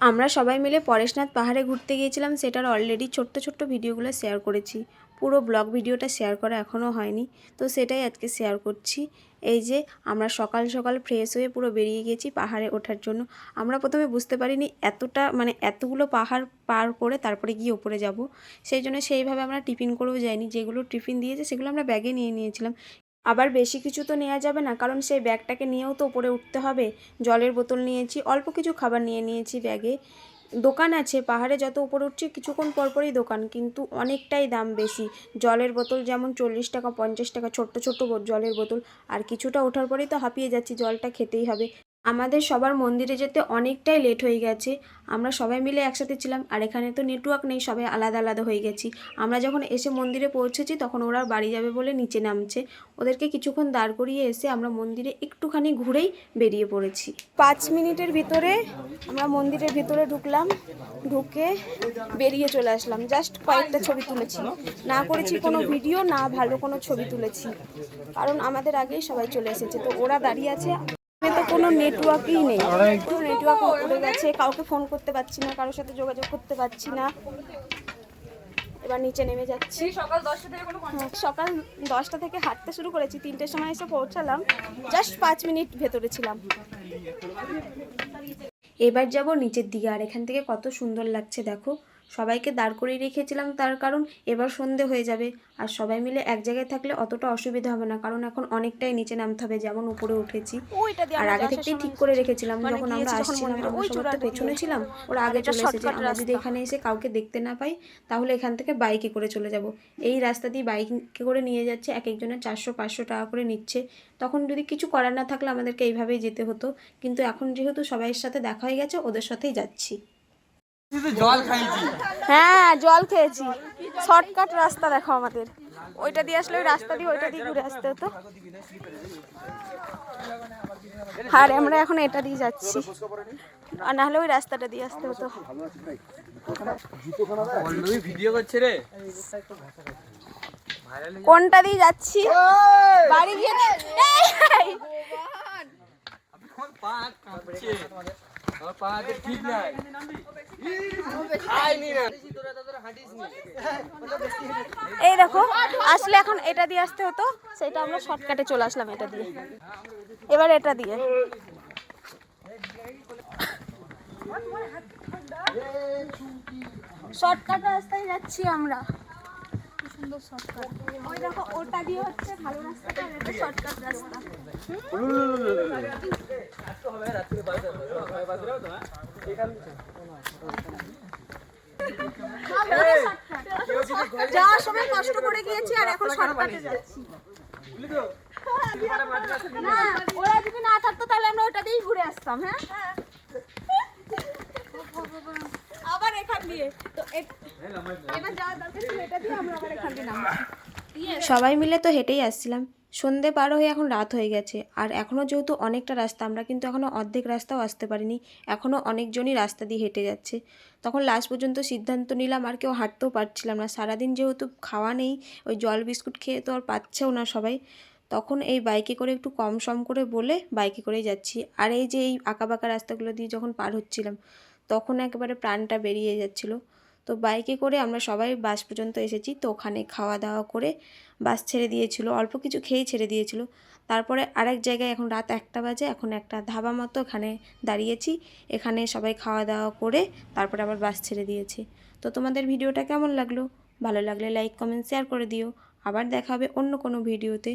আমরা সবাই মিলে পরেশনাথ পাহাড়ে ঘুরতে গিয়েছিলাম, সেটার অলরেডি ছোট্ট ছোট্ট ভিডিওগুলো শেয়ার করেছি। পুরো ব্লগ ভিডিওটা শেয়ার করা এখনও হয়নি, তো সেটাই আজকে শেয়ার করছি। এই যে আমরা সকাল সকাল ফ্রেশ হয়ে পুরো বেরিয়ে গেছি পাহাড়ে ওঠার জন্য। আমরা প্রথমে বুঝতে পারিনি এতগুলো পাহাড় পার করে তারপরে গিয়ে ওপরে যাব। সেই জন্য সেইভাবে আমরা টিফিন করেও যাইনি, যেগুলো টিফিন দিয়েছে সেগুলো আমরা ব্যাগে নিয়ে নিয়েছিলাম। আবার বেশি কিছু তো নেওয়া যাবে না, কারণ সেই ব্যাগটাকে নিয়েও তো উপরে উঠতে হবে। জলের বোতল নিয়েছি, অল্প কিছু খাবার নিয়ে নিয়েছি ব্যাগে। দোকান আছে পাহাড়ে, যত উপরে উঠছি কিছুক্ষণ পরপরই দোকান, কিন্তু অনেকটাই দাম বেশি। জলের বোতল যেমন 40 টাকা 50 টাকা, ছোট্ট ছোট্ট জলের বোতল। আর কিছুটা ওঠার পরেই তো হাঁপিয়ে যাচ্ছি, জলটা খেতেই হবে। আমাদের সবার মন্দিরে যেতে অনেকটাই লেট হয়ে গেছে। আমরা সবাই মিলে একসাথে ছিলাম, আর এখানে তো নেটওয়ার্ক নেই, সবাই আলাদা আলাদা হয়ে গেছি। আমরা যখন এসে মন্দিরে পৌঁছেছি তখন ওরা বাড়ি যাবে বলে নিচে নামছে। ওদেরকে কিছুক্ষণ দাঁড় করিয়ে এসে আমরা মন্দিরে একটুখানি ঘুরেই বেরিয়ে পড়েছি। 5 মিনিটের ভিতরে আমরা মন্দিরের ভিতরে ঢুকলাম, ঢুকে বেরিয়ে চলে আসলাম। জাস্ট কয়েকটা ছবি তুলেছি, না করেছি কোনো ভিডিও, না ভালো কোনো ছবি তুলেছি, কারণ আমাদের আগেই সবাই চলে এসেছে। তো ওরা দাঁড়িয়ে আছে, তো কোনো নেটওয়ার্কই নেই, নেটওয়ার্ক উড়ে গেছে, কাউকে ফোন করতে পারছি না, কারোর সাথে যোগাযোগ করতে পারছি না। এবার নিচে নেমে যাচ্ছি। সকাল 10টা থেকে হাঁটতে শুরু করেছি, 3টের সময় এসে পৌঁছালাম। জাস্ট 5 মিনিট ভেতরে ছিলাম। এবার যাব নিচের দিকে, আর এখান থেকে কত সুন্দর লাগছে দেখো। সবাইকে দাঁড় করিয়ে রেখেছিলাম তার কারণ এবার সন্ধে হয়ে যাবে, আর সবাই মিলে এক জায়গায় থাকলে অতটা অসুবিধা হবে না, কারণ এখন অনেকটাই নিচে নামতে হবে, যেমন উপরে উঠেছি। আর আগে থেকেই ঠিক করে রেখেছিলাম, যখন আমরা আসছিলাম আমরা সবার তো পেছনে ছিলাম, ওরা আগে চলে এসেছে। আমরা যদি এখানে এসে কাউকে দেখতে না পাই তাহলে এখান থেকে বাইকে করে চলে যাব। এই রাস্তা দিয়ে বাইকে করে নিয়ে যাচ্ছে, এক একজনের 400-500 টাকা করে নিচ্ছে। তখন যদি কিছু করার না থাকলে আমাদেরকে এইভাবেই যেতে হতো, কিন্তু এখন যেহেতু সবাইয়ের সাথে দেখা হয়ে গেছে, ওদের সাথেই যাচ্ছি। হ্যাঁ, জল খেয়েছি। শর্টকাট রাস্তা দেখো আমাদের, ওইটা দিয়ে আসলে ওই রাস্তা দিয়ে ওইটা দিয়ে ঘুরে আসতে হতো, আর আমরা এখন এটা দিয়ে যাচ্ছি, আর নাহলে ওই রাস্তাটা দিয়ে আসতে হতো। কোনটা দিয়ে যাচ্ছি? বাড়ি গিয়ে এই দেখো, আসলে এখন এটা দিয়ে আসতে হতো, সেটা আমরা শর্টকাটে চলে আসলাম এটা দিয়ে। এবার এটা দিয়ে শর্টকাট রাস্তায় যাচ্ছি আমরা। সুন্দর শর্টকাট, ওই দেখো ওটা দিয়ে হচ্ছে ভালো রাস্তাটা, আর এটা শর্টকাট রাস্তা। যাওয়ার সময় কষ্ট করে গিয়েছি, আর এখন শর্টকাটে যাচ্ছি। না, ওরা যদি না থাকতো তাহলে আমরা ওটা দিয়েই ঘুরে আসতাম। হ্যাঁ, আবার এখান দিয়ে তো এবার যাওয়ার দরকার ছিল, এটা দিয়ে আমরা আবার এখান দিয়ে নামছি। সবাই মিলে তো হেঁটেই আসছিলাম। সন্ধে পার হয়ে এখন রাত হয়ে গেছে, আর এখনও যেহেতু অনেকটা রাস্তা, আমরা কিন্তু এখনও অর্ধেক রাস্তাও আসতে পারিনি। এখনও অনেকজনই রাস্তা দিয়ে হেঁটে যাচ্ছে। তখন লাস্ট পর্যন্ত সিদ্ধান্ত নিলাম, আর কেউ হাঁটতেও পারছিলাম না, সারাদিন যেহেতু খাওয়া নেই, ওই জল বিস্কুট খেয়ে তো আর পাচ্ছেও না সবাই। তখন এই বাইকে করে একটু কম সম করে বলে বাইকে করেই যাচ্ছি। আর এই যে এই আঁকাবাঁকা রাস্তাগুলো দিয়ে যখন পার হচ্ছিলাম তখন একেবারে প্রাণটা বেরিয়ে যাচ্ছিলো। তো বাইকে করে আমরা সবাই বাস পর্যন্ত এসেছি। তো ওখানে খাওয়া দাওয়া করে বাস ছেড়ে দিয়েছিল, অল্প কিছু খেয়েই ছেড়ে দিয়েছিল। তারপরে আরেক জায়গায়, এখন রাত 1টা বাজে, এখন একটা ধাবা মতো এখানে দাঁড়িয়েছি। এখানে সবাই খাওয়া দাওয়া করে তারপরে আবার বাস ছেড়ে দিয়েছি। তো তোমাদের ভিডিওটা কেমন লাগলো? ভালো লাগলে লাইক কমেন্ট শেয়ার করে দিও। আবার দেখা হবে অন্য কোনো ভিডিওতে।